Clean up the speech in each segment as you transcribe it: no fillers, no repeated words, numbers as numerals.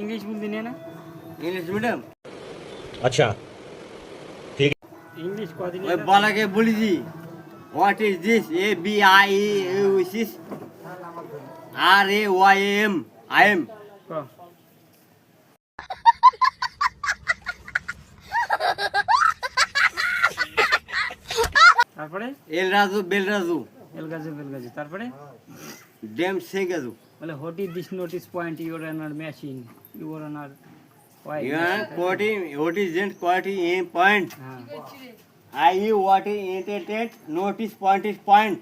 English बोल दिए ना इंग्लिश मीडियम अच्छा ठीक इंग्लिश को दिन ওই বলাকে বলি জি what is this A B I U R A Y M I M को তারপরে এল রাজু বেল রাজু বেলগাজু তারপরে ডেম সেগাজু বলে what is this notice point your honour machine your honour Y what is that quality in point হ্যাঁ I what is intended notice point is point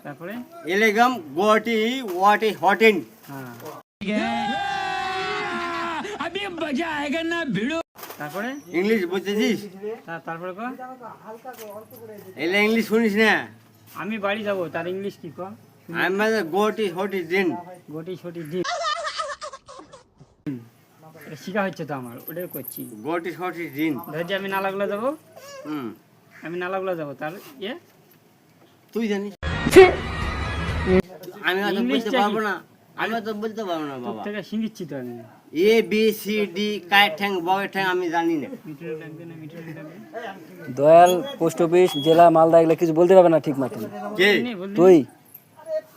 তারপরে elegum what is hot in হ্যাঁ তারপরে ইংলিশ বুঝতেছিস তারপরে কো এলে English শুনিস না আমি বাড়ি যাব তার ইংলিশ কি কো আমি মানে গোট ইজ হট ইজ দিন গোটি ছোটি জি এটা শিখা হচ্ছে তো আমার ওটাই করছি গোট ইজ হট ইজ দিন ধর যে আমি নালাগুলা যাব হুম আমি নালাগুলা যাব তার ইয়ে তুই জানিস আমি অত বলতে পারবো না আমি তো বলতে পারবো না বাবা থেকে শিখিচ্ছি তো আমি এ বি সি ডি কায় ঠ্যাং বয় ঠ্যাং আমি জানি না মিটার ডাকবে না মিটার ডাকবে দয়াল পোস্ট অফিস জেলা মালদা এগুলো কিছু বলতে পারবে না ঠিক মতন কে তুই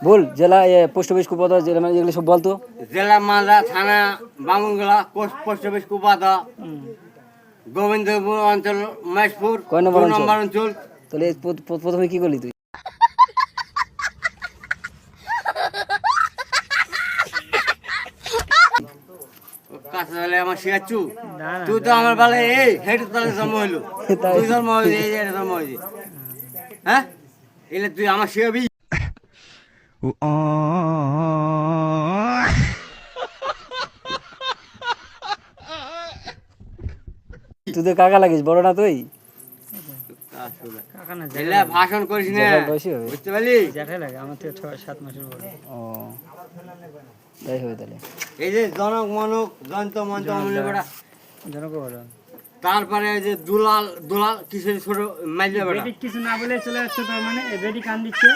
বল জেলা পোস্ট অফিস কুপাদা জেলা মানে এগুলো সব বলতো জেলা মালদা থানা বামুনগোলা পোস্ট অফিস কুপাদা গোবিন্দপুর অঞ্চল মহেশপুর কয় নম্বর 2 নম্বর অঞ্চল তাহলে প্রথমে কি করলি তুই কাছে হলে আমার শিখাচ্ছু না না তুই তো আমার বলে এই হেঁটে তাহলে জন্ম হইলো তাই। তুই জন্ম হয়েছে এই যে জন্ম হয়েছে হ্যাঁ এলে তুই আমার শিখাবি তুই তো কাকা লাগিস বড় না তুই কাকা না এলে ভাষণ করিস না জেলার বয়সী হবে বুঝতে পারলি জ্যাঠাই লাগে আমার থেকে 7 মাসের বড় ও তাই হবে তাহলে এই যে জনক মনক জয়ন্ত মন্ত মনে করা জনক বড় তারপরে এই যে দুলাল দুলাল কিসের ছোট মাইলে বেড়া বেটি কিছু না বলে চলে যাচ্ছে তার মানে বেটি কান দিচ্ছে